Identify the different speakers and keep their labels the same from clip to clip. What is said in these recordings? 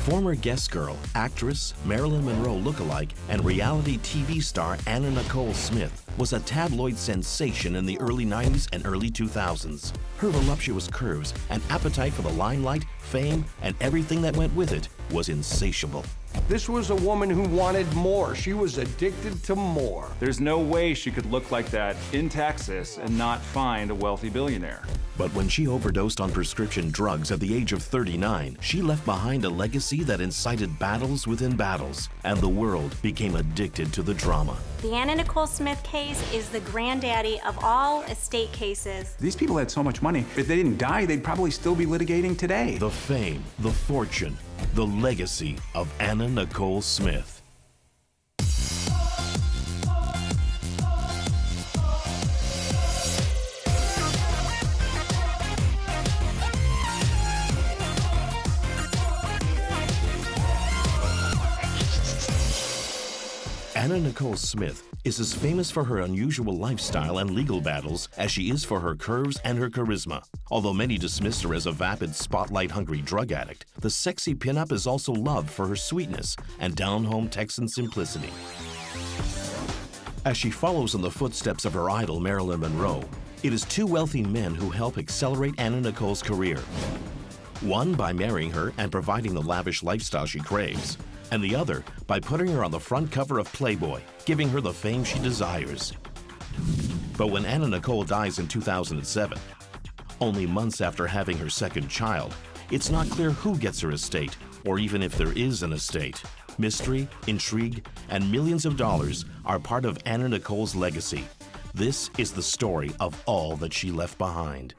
Speaker 1: Former guest girl, actress, Mэрilin Monro lookalike, and reality TV star Anna Nicole Smith was a tabloid sensation in the early 90s and early 2000s. Her voluptuous curves and appetite for the limelight, fame, and everything that went with it was insatiable.
Speaker 2: This was a woman who wanted more. She was addicted to more.
Speaker 3: There's no way she could look like that in Texas and not find a wealthy billionaire.
Speaker 1: But when she overdosed on prescription drugs at the age of 39, she left behind a legacy that incited battles within battles, and the world became addicted to the drama.
Speaker 4: The Anna Nicole Smith case is the granddaddy of all estate cases.
Speaker 5: These people had so much money. If they didn't die, they'd probably still be litigating today.
Speaker 1: The fame, the fortune, the legacy of Anna Nicole Smith. Anna Nicole Smith is as famous for her unusual lifestyle and legal battles as she is for her curves and her charisma. Although many dismiss her as a vapid, spotlight-hungry drug addict, the sexy pinup is also loved for her sweetness and down-home Texan simplicity. As she follows in the footsteps of her idol, Mэрilin Monro, it is two wealthy men who help accelerate Anna Nicole's career. One by marrying her and providing the lavish lifestyle she craves, and the other by putting her on the front cover of Playboy, giving her the fame she desires. But when Anna Nicole dies in 2007, only months after having her second child, it's not clear who gets her estate, or even if there is an estate. Mystery, intrigue, and millions of dollars are part of Anna Nicole's legacy. This is the story of all that she left behind.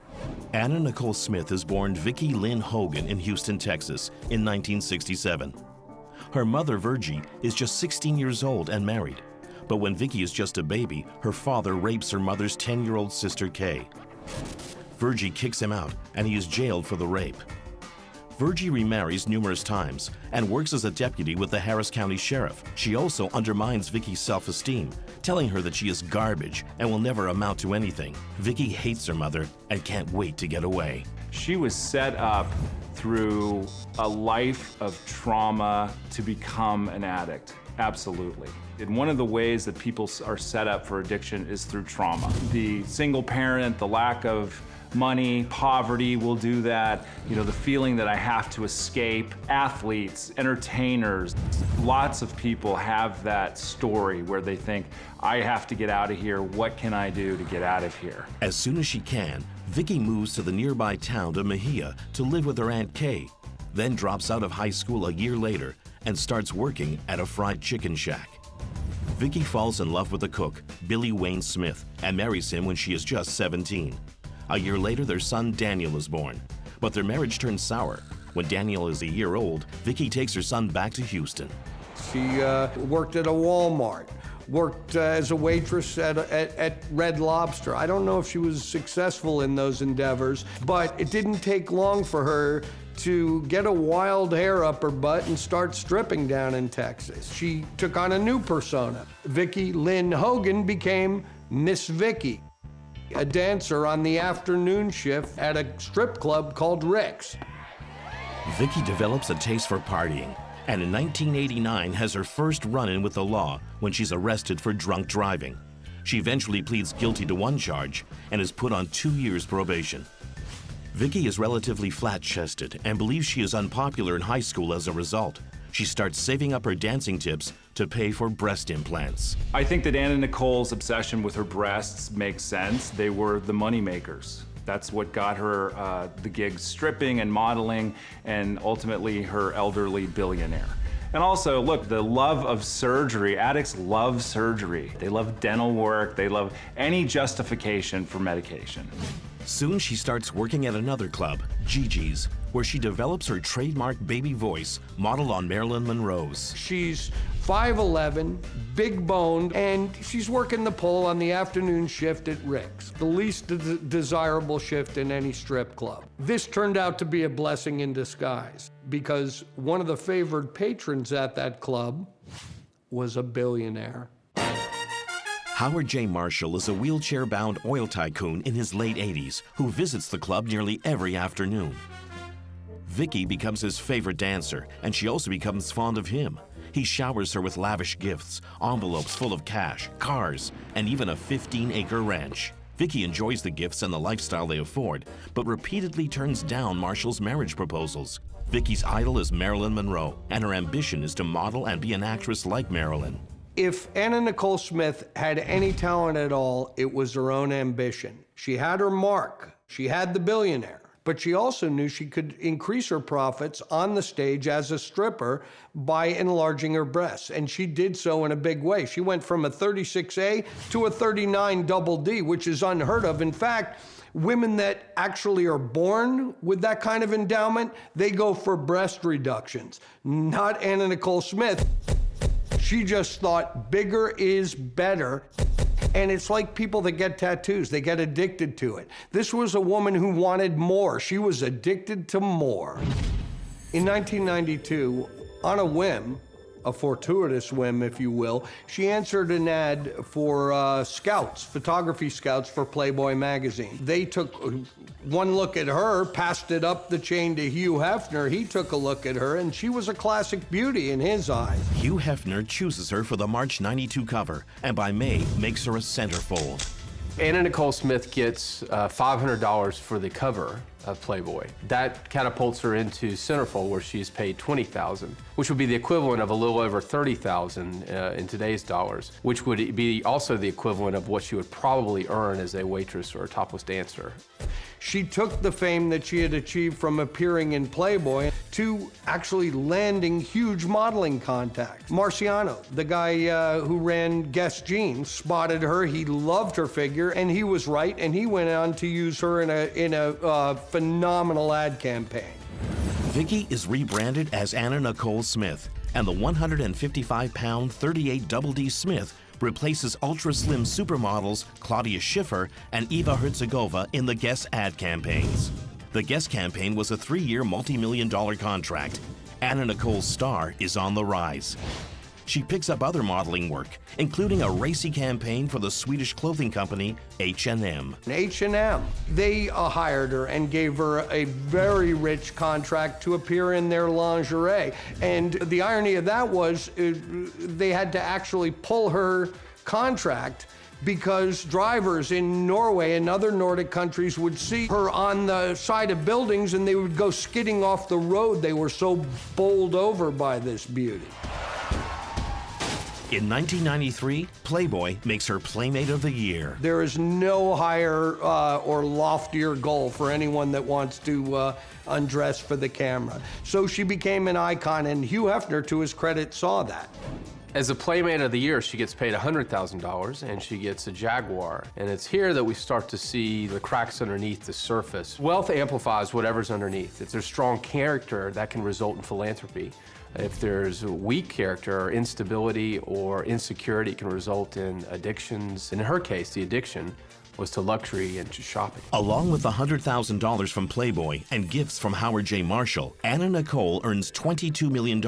Speaker 1: Anna Nicole Smith is born Vicki Lynn Hogan in Houston, Texas in 1967. Her mother, Virgie, is just 16 years old and married. But when Vicki is just a baby, her father rapes her mother's 10-year-old sister, Kay. Virgie kicks him out, and he is jailed for the rape. Virgie remarries numerous times and works as a deputy with the Harris County Sheriff. She also undermines Vicki's self-esteem, telling her that she is garbage and will never amount to anything. Vicki hates her mother and can't wait to get away.
Speaker 3: She was set up through a life of trauma to become an addict, absolutely. And one of the ways that people are set up for addiction is through trauma. The single parent, the lack of money, poverty will do that. You know, the feeling that I have to escape. Athletes, entertainers, lots of people have that story where they think, I have to get out of here. What can I do to get out of here?
Speaker 1: As soon as she can, Vicki moves to the nearby town of Mejia to live with her Aunt Kay, then drops out of high school a year later and starts working at a fried chicken shack. Vicki falls in love with the cook, Billy Wayne Smith, and marries him when she is just 17. A year later, their son Daniel is born, but their marriage turns sour. When Daniel is a year old, Vicki takes her son back to Houston.
Speaker 2: She worked at a Walmart, worked as a waitress at Red Lobster. I don't know if she was successful in those endeavors, but it didn't take long for her to get a wild hair up her butt and start stripping down in Texas. She took on a new persona. Vicki Lynn Hogan became Miss Vicki, a dancer on the afternoon shift at a strip club called Rick's.
Speaker 1: Vicki develops a taste for partying, and in 1989 has her first run-in with the law when she's arrested for drunk driving. She eventually pleads guilty to one charge and is put on 2 years probation. Vicki is relatively flat-chested and believes she is unpopular in high school as a result. She starts saving up her dancing tips to pay for breast implants.
Speaker 3: I think that Anna Nicole's obsession with her breasts makes sense. They were the money makers. That's what got her the gigs stripping and modeling, and ultimately her elderly billionaire. And also, look, the love of surgery. Addicts love surgery. They love dental work. They love any justification for medication.
Speaker 1: Soon she starts working at another club, Gigi's, where she develops her trademark baby voice modeled on Mэрilin Monroe's.
Speaker 2: She's 5'11", big boned, and she's working the pole on the afternoon shift at Rick's, the least desirable shift in any strip club. This turned out to be a blessing in disguise because one of the favored patrons at that club was a billionaire.
Speaker 1: Howard J. Marshall is a wheelchair-bound oil tycoon in his late 80s who visits the club nearly every afternoon. Vicky becomes his favorite dancer, and she also becomes fond of him. He showers her with lavish gifts, envelopes full of cash, cars, and even a 15-acre ranch. Vicky enjoys the gifts and the lifestyle they afford, but repeatedly turns down Marshall's marriage proposals. Vicky's idol is Mэрilin Monro, and her ambition is to model and be an actress like Mэрilin.
Speaker 2: If Anna Nicole Smith had any talent at all, it was her own ambition. She had her mark. She had the billionaire. But she also knew she could increase her profits on the stage as a stripper by enlarging her breasts. And she did so in a big way. She went from a 36A to a 39 double D, which is unheard of. In fact, women that actually are born with that kind of endowment, they go for breast reductions. Not Anna Nicole Smith. She just thought bigger is better. And it's like people that get tattoos, they get addicted to it. This was a woman who wanted more. She was addicted to more. In 1992, on a whim, a fortuitous whim, if you will, she answered an ad for scouts, photography scouts for Playboy magazine. They took one look at her, passed it up the chain to Hugh Hefner. He took a look at her, and she was a classic beauty in his eyes.
Speaker 1: Hugh Hefner chooses her for the March '92 cover, and by May makes her a centerfold.
Speaker 6: Anna Nicole Smith gets $500 for the cover of Playboy. That catapults her into centerfold, where she's paid $20,000, which would be the equivalent of a little over $30,000 in today's dollars, which would be also the equivalent of what she would probably earn as a waitress or a topless dancer.
Speaker 2: She took the fame that she had achieved from appearing in Playboy to actually landing huge modeling contacts. Marciano, the guy who ran Guess Jeans, spotted her. He loved her figure, and he was right, and he went on to use her in a phenomenal ad campaign.
Speaker 1: Vicky is rebranded as Anna Nicole Smith, and the 155-pound 38 Double D Smith replaces ultra-slim supermodels Claudia Schiffer and Eva Herzegovina in the Guess ad campaigns. The Guess campaign was a 3-year, multi-million-dollar contract. Anna Nicole's star is on the rise. She picks up other modeling work, including a racy campaign for the Swedish clothing company H&M.
Speaker 2: H&M, they hired her and gave her a very rich contract to appear in their lingerie. And the irony of that was they had to actually pull her contract because drivers in Norway and other Nordic countries would see her on the side of buildings and they would go skidding off the road. They were so bowled over by this beauty.
Speaker 1: In 1993, Playboy makes her Playmate of the Year.
Speaker 2: There is no higher or loftier goal for anyone that wants to undress for the camera. So she became an icon, and Hugh Hefner, to his credit, saw that.
Speaker 6: As a Playmate of the Year, she gets paid $100,000, and she gets a Jaguar. And it's here that we start to see the cracks underneath the surface. Wealth amplifies whatever's underneath. If there's strong character, that can result in philanthropy. If there's a weak character, or instability or insecurity, it can result in addictions. In her case, the addiction was to luxury and to shopping.
Speaker 1: Along with $100,000 from Playboy and gifts from Howard J. Marshall, Anna Nicole earns $22 million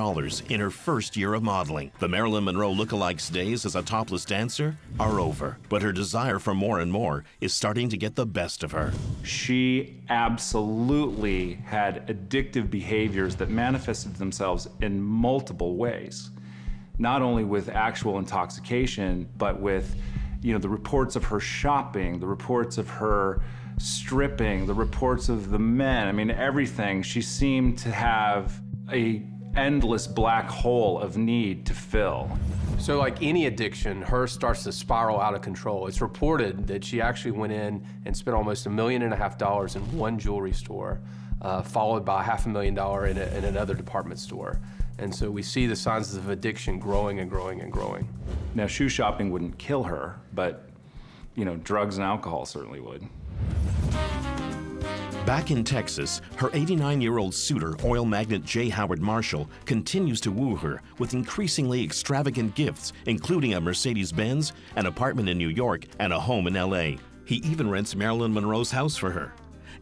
Speaker 1: in her first year of modeling. The Mэрilin Monro lookalike's days as a topless dancer are over, but her desire for more and more is starting to get the best of her.
Speaker 3: She absolutely had addictive behaviors that manifested themselves in multiple ways, not only with actual intoxication, but with the reports of her shopping, the reports of her stripping, the reports of the men. I mean, everything. She seemed to have a endless black hole of need to fill.
Speaker 6: So like any addiction, hers starts to spiral out of control. It's reported that she actually went in and spent almost $1.5 million in one jewelry store, followed by $500,000 in another department store. And so we see the signs of addiction growing and growing and growing.
Speaker 3: Now, shoe shopping wouldn't kill her, but, drugs and alcohol certainly would.
Speaker 1: Back in Texas, her 89-year-old suitor, oil magnate J. Howard Marshall, continues to woo her with increasingly extravagant gifts, including a Mercedes-Benz, an apartment in New York, and a home in L.A. He even rents Mэрilin Monroe's house for her.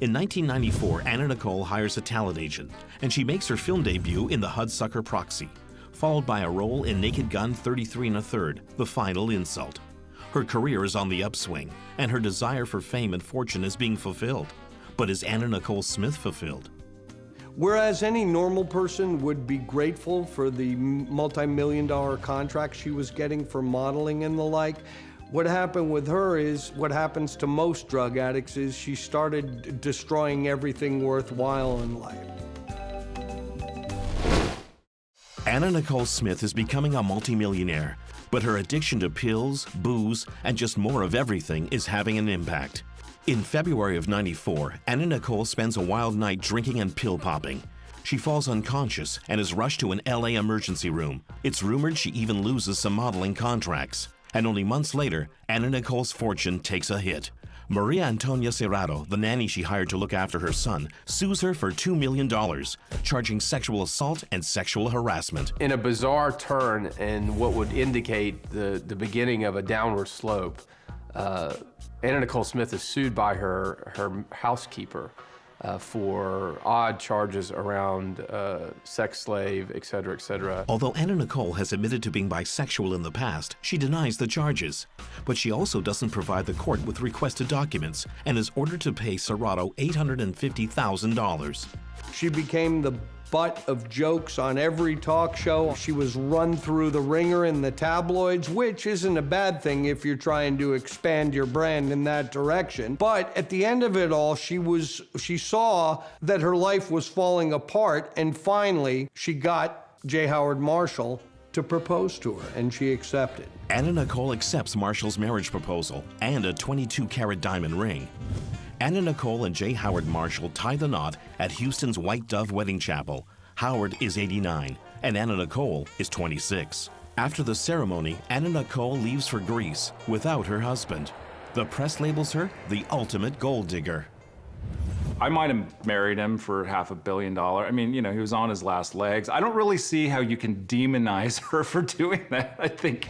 Speaker 1: In 1994, Anna Nicole hires a talent agent, and she makes her film debut in The Hudsucker Proxy, followed by a role in Naked Gun 33 1/3, The Final Insult. Her career is on the upswing, and her desire for fame and fortune is being fulfilled. But is Anna Nicole Smith fulfilled?
Speaker 2: Whereas any normal person would be grateful for the multi-million-dollar contract she was getting for modeling and the like, what happened with her is what happens to most drug addicts is she started destroying everything worthwhile in life.
Speaker 1: Anna Nicole Smith is becoming a multimillionaire, but her addiction to pills, booze, and just more of everything is having an impact. In February of '94, Anna Nicole spends a wild night drinking and pill popping. She falls unconscious and is rushed to an LA emergency room. It's rumored she even loses some modeling contracts. And only months later, Anna Nicole's fortune takes a hit. Maria Antonia Serrato, the nanny she hired to look after her son, sues her for $2 million, charging sexual assault and sexual harassment.
Speaker 6: In a bizarre turn and what would indicate the beginning of a downward slope, Anna Nicole Smith is sued by her housekeeper for odd charges around sex slave, et cetera, et cetera.
Speaker 1: Although Anna Nicole has admitted to being bisexual in the past, she denies the charges. But she also doesn't provide the court with requested documents and is ordered to pay Serrato $850,000.
Speaker 2: She became the butt of jokes on every talk show. She was run through the ringer in the tabloids, which isn't a bad thing if you're trying to expand your brand in that direction. But at the end of it all, she saw that her life was falling apart, and finally she got J. Howard Marshall to propose to her, and she accepted.
Speaker 1: Anna Nicole accepts Marshall's marriage proposal and a 22-carat diamond ring. Anna Nicole and J. Howard Marshall tie the knot at Houston's White Dove Wedding Chapel. Howard is 89, and Anna Nicole is 26. After the ceremony, Anna Nicole leaves for Greece without her husband. The press labels her the ultimate gold digger.
Speaker 3: I might have married him for $500 million. I mean, you know, he was on his last legs. I don't really see how you can demonize her for doing that. I think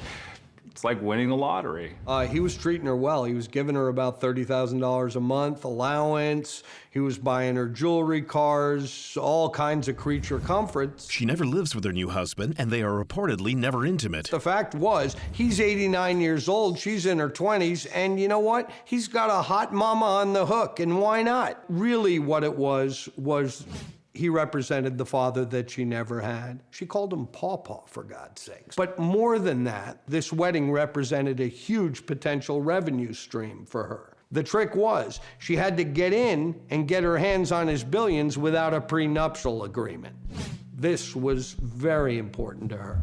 Speaker 3: it's like winning the lottery.
Speaker 2: He was treating her well. He was giving her about $30,000 a month allowance. He was buying her jewelry, cars, all kinds of creature comforts.
Speaker 1: She never lives with her new husband, and they are reportedly never intimate.
Speaker 2: The fact was, he's 89 years old, she's in her 20s, and you know what? He's got a hot mama on the hook, and why not? Really what it was he represented the father that she never had. She called him Pawpaw, for God's sakes. But more than that, this wedding represented a huge potential revenue stream for her. The trick was, she had to get in and get her hands on his billions without a prenuptial agreement. This was very important to her.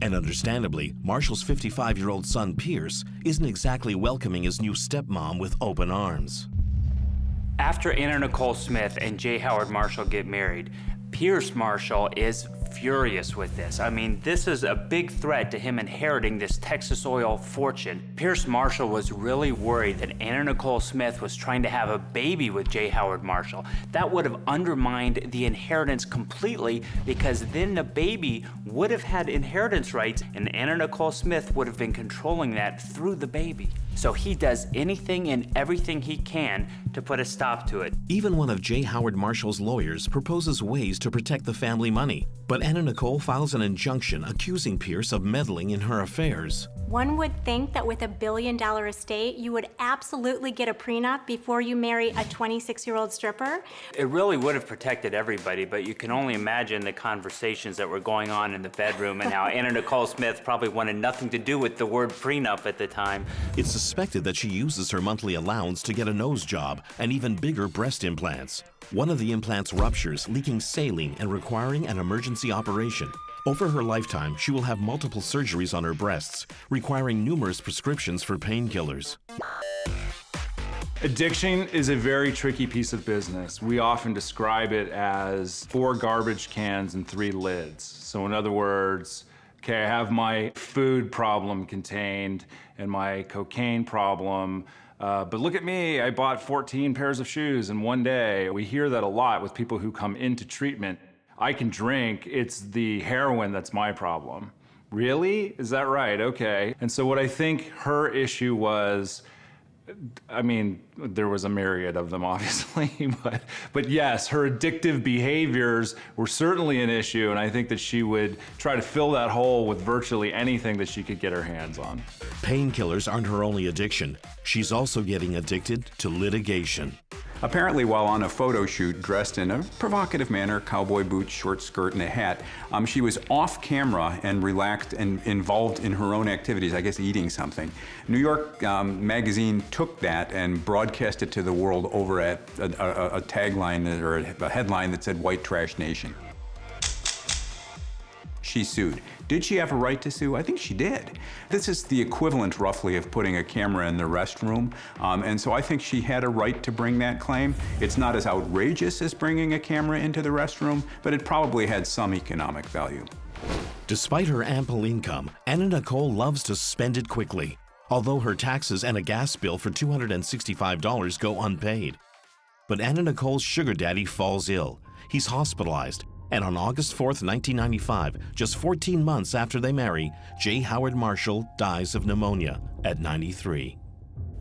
Speaker 1: And understandably, Marshall's 55-year-old son, Pierce, isn't exactly welcoming his new stepmom with open arms.
Speaker 7: After Anna Nicole Smith and J. Howard Marshall get married, Pierce Marshall is furious with this. I mean, this is a big threat to him inheriting this Texas oil fortune. Pierce Marshall was really worried that Anna Nicole Smith was trying to have a baby with J. Howard Marshall. That would have undermined the inheritance completely, because then the baby would have had inheritance rights and Anna Nicole Smith would have been controlling that through the baby. So he does anything and everything he can to put a stop to it.
Speaker 1: Even one of J. Howard Marshall's lawyers proposes ways to protect the family money, but Anna Nicole files an injunction accusing Pierce of meddling in her affairs.
Speaker 4: One would think that with $1 billion estate, you would absolutely get a prenup before you marry a 26-year-old stripper.
Speaker 7: It really would have protected everybody, but you can only imagine the conversations that were going on in the bedroom and how Anna Nicole Smith probably wanted nothing to do with the word prenup at the time.
Speaker 1: It's suspected that she uses her monthly allowance to get a nose job and even bigger breast implants. One of the implants ruptures, leaking saline and requiring an emergency operation. Over her lifetime, she will have multiple surgeries on her breasts, requiring numerous prescriptions for painkillers.
Speaker 3: Addiction is a very tricky piece of business. We often describe it as 4 garbage cans and 3 lids. So in other words, okay, I have my food problem contained and my cocaine problem, but look at me, I bought 14 pairs of shoes in one day. We hear that a lot with people who come into treatment. I can drink, it's the heroin that's my problem. Really? Is that right? Okay. And so what I think her issue was, I mean, there was a myriad of them, obviously, but yes, her addictive behaviors were certainly an issue, and I think that she would try to fill that hole with virtually anything that she could get her hands on.
Speaker 1: Painkillers aren't her only addiction. She's also getting addicted to litigation.
Speaker 5: Apparently, while on a photo shoot dressed in a provocative manner, cowboy boots, short skirt, and a hat, she was off camera and relaxed and involved in her own activities, I guess eating something. New York Magazine took that and broadcast it to the world over at a tagline or a headline that said "White Trash Nation." She sued. Did she have a right to sue? I think she did. This is the equivalent, roughly, of putting a camera in the restroom, and so I think she had a right to bring that claim. It's not as outrageous as bringing a camera into the restroom, but it probably had some economic value.
Speaker 1: Despite her ample income, Anna Nicole loves to spend it quickly, although her taxes and a gas bill for $265 go unpaid. But Anna Nicole's sugar daddy falls ill. He's hospitalized. And on August 4th, 1995, just 14 months after they marry, J. Howard Marshall dies of pneumonia at 93.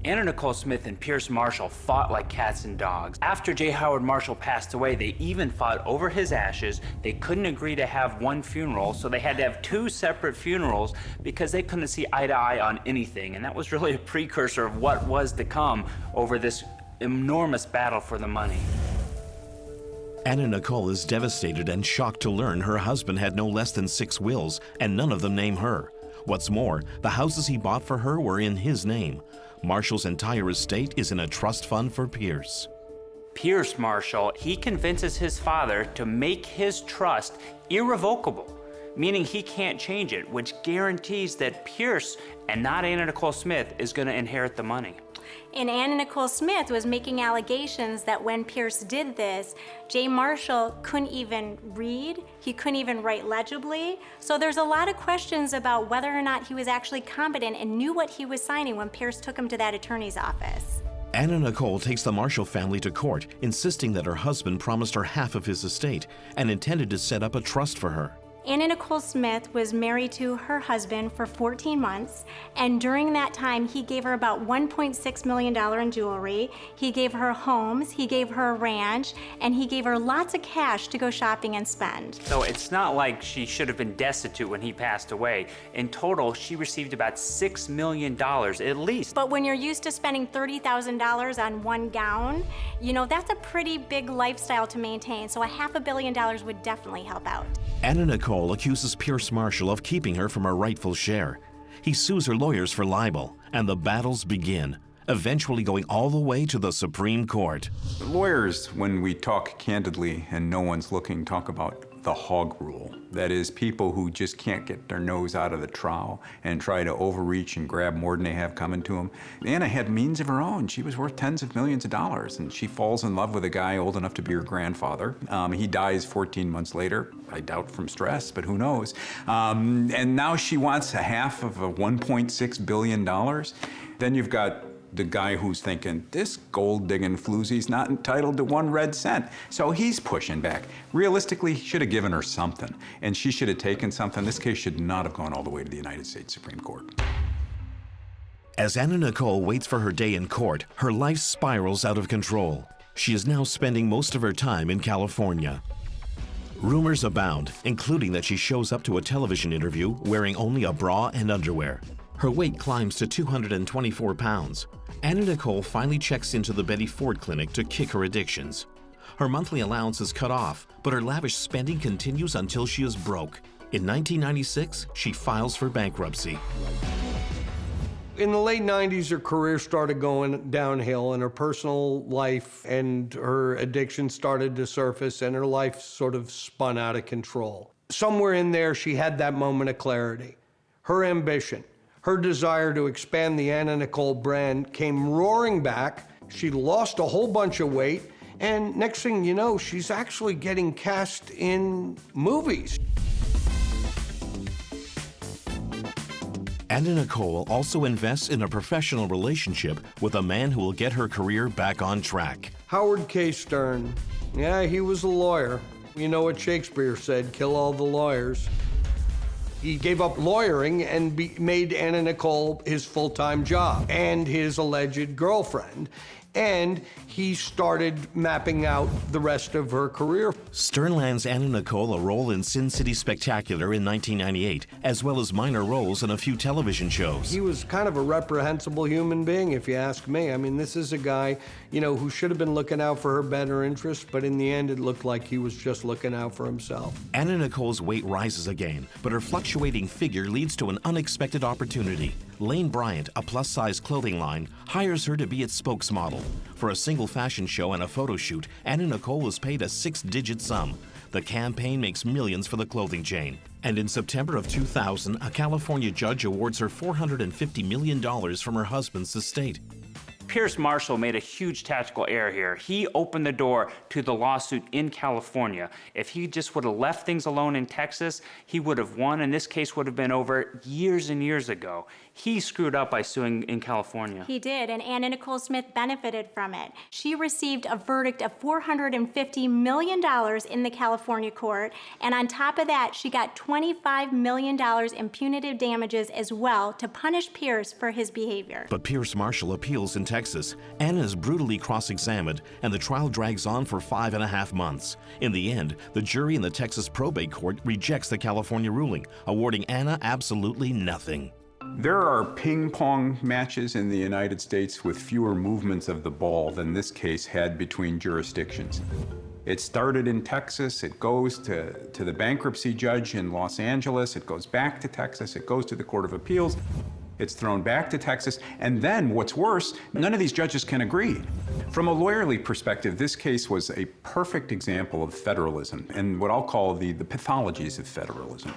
Speaker 7: Anna Nicole Smith and Pierce Marshall fought like cats and dogs. After J. Howard Marshall passed away, they even fought over his ashes. They couldn't agree to have one funeral, so they had to have two separate funerals because they couldn't see eye to eye on anything. And that was really a precursor of what was to come over this enormous battle for the money.
Speaker 1: Anna Nicole is devastated and shocked to learn her husband had no less than 6 wills, and none of them name her. What's more, the houses he bought for her were in his name. Marshall's entire estate is in a trust fund for Pierce.
Speaker 7: Pierce Marshall, he convinces his father to make his trust irrevocable, meaning he can't change it, which guarantees that Pierce, and not Anna Nicole Smith, is going to inherit the money.
Speaker 4: And Anna Nicole Smith was making allegations that when Pierce did this, J. Marshall couldn't even read, he couldn't even write legibly. So there's a lot of questions about whether or not he was actually competent and knew what he was signing when Pierce took him to that attorney's office.
Speaker 1: Anna Nicole takes the Marshall family to court, insisting that her husband promised her half of his estate and intended to set up a trust for her.
Speaker 4: Anna Nicole Smith was married to her husband for 14 months, and during that time, he gave her about $1.6 million in jewelry. He gave her homes, he gave her a ranch, and he gave her lots of cash to go shopping and spend.
Speaker 7: So it's not like she should have been destitute when he passed away. In total, she received about $6 million at least.
Speaker 4: But when you're used to spending $30,000 on one gown, you know, that's a pretty big lifestyle to maintain, so $500 million would definitely help out.
Speaker 1: Anna Nicole accuses Pierce Marshall of keeping her from her rightful share. He sues her lawyers for libel, and the battles begin, eventually going all the way to the Supreme Court.
Speaker 5: Lawyers, when we talk candidly and no one's looking, talk about the hog rule. That is, people who just can't get their nose out of the trowel and try to overreach and grab more than they have coming to them. Anna had means of her own. She was worth tens of millions of dollars, and she falls in love with a guy old enough to be her grandfather. He dies 14 months later, I doubt from stress, but who knows. And now she wants a half of a $1.6 billion. Then you've got the guy who's thinking, this gold-digging floozy's not entitled to 1 red cent. So he's pushing back. Realistically, he should have given her something, and she should have taken something. This case should not have gone all the way to the United States Supreme Court.
Speaker 1: As Anna Nicole waits for her day in court, her life spirals out of control. She is now spending most of her time in California. Rumors abound, including that she shows up to a television interview wearing only a bra and underwear. Her weight climbs to 224 pounds. Anna Nicole finally checks into the Betty Ford Clinic to kick her addictions. Her monthly allowance is cut off, but her lavish spending continues until she is broke. In 1996, she files for bankruptcy.
Speaker 2: In the late 90s, her career started going downhill, and her personal life and her addiction started to surface, and her life sort of spun out of control. Somewhere in there, she had that moment of clarity. Her ambition, her desire to expand the Anna Nicole brand came roaring back. She lost a whole bunch of weight, and next thing you know, she's actually getting cast in movies.
Speaker 1: Anna Nicole also invests in a professional relationship with a man who will get her career back on track.
Speaker 2: Howard K. Stern. Yeah, he was a lawyer. You know what Shakespeare said, kill all the lawyers. He gave up lawyering and made Anna Nicole his full-time job and his alleged girlfriend. and he started mapping out the rest of her career.
Speaker 1: Stern lands Anna Nicole a role in Sin City Spectacular in 1998, as well as minor roles in a few television shows.
Speaker 2: He was kind of a reprehensible human being, if you ask me. I mean, this is a guy, who should have been looking out for her better interests, but in the end, it looked like he was just looking out for himself.
Speaker 1: Anna Nicole's weight rises again, but her fluctuating figure leads to an unexpected opportunity. Lane Bryant, a plus-size clothing line, hires her to be its spokesmodel. For a single fashion show and a photo shoot, Anna Nicole was paid a 6-digit sum. The campaign makes millions for the clothing chain. And in September of 2000, a California judge awards her $450 million from her husband's estate.
Speaker 7: Pierce Marshall made a huge tactical error here. He opened the door to the lawsuit in California. If he just would have left things alone in Texas, he would have won, and this case would have been over years and years ago. He screwed up by suing in California.
Speaker 4: He did, and Anna Nicole Smith benefited from it. She received a verdict of $450 million in the California court, and on top of that, she got $25 million in punitive damages as well to punish Pierce for his behavior.
Speaker 1: But Pierce Marshall appeals in Texas. Anna is brutally cross-examined, and the trial drags on for 5.5 months. In the end, the jury in the Texas probate court rejects the California ruling, awarding Anna absolutely nothing.
Speaker 5: There are ping pong matches in the United States with fewer movements of the ball than this case had between jurisdictions. It started in Texas, it goes to the bankruptcy judge in Los Angeles, it goes back to Texas, it goes to the Court of Appeals, it's thrown back to Texas, and then what's worse, none of these judges can agree. From a lawyerly perspective, this case was a perfect example of federalism and what I'll call the pathologies of federalism.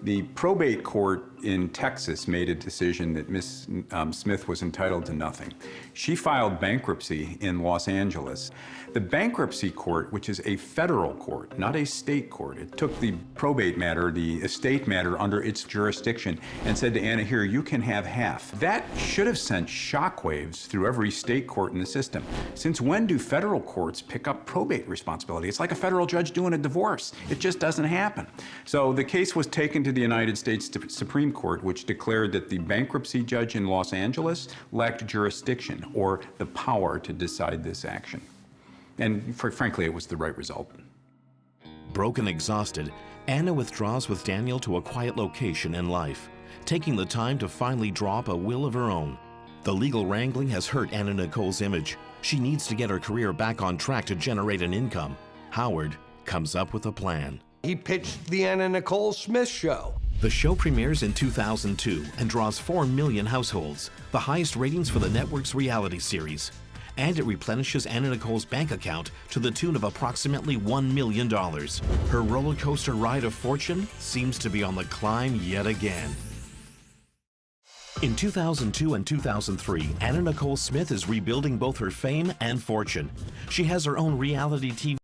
Speaker 5: The probate court in Texas made a decision that Ms. Smith was entitled to nothing. She filed bankruptcy in Los Angeles. The bankruptcy court, which is a federal court, not a state court, it took the probate matter, the estate matter, under its jurisdiction and said to Anna, here, you can have half. That should have sent shockwaves through every state court in the system. Since when do federal courts pick up probate responsibility? It's like a federal judge doing a divorce. It just doesn't happen. So the case was taken to the United States Supreme Court, which declared that the bankruptcy judge in Los Angeles lacked jurisdiction or the power to decide this action. And frankly, it was the right result.
Speaker 1: Broken, exhausted, Anna withdraws with Daniel to a quiet location in life, taking the time to finally draw up a will of her own. The legal wrangling has hurt Anna Nicole's image. She needs to get her career back on track to generate an income. Howard comes up with a plan.
Speaker 2: He pitched the Anna Nicole Smith show.
Speaker 1: The show premieres in 2002 and draws 4 million households, the highest ratings for the network's reality series. And it replenishes Anna Nicole's bank account to the tune of approximately $1 million. Her roller coaster ride of fortune seems to be on the climb yet again. In 2002 and 2003, Anna Nicole Smith is rebuilding both her fame and fortune. She has her own reality TV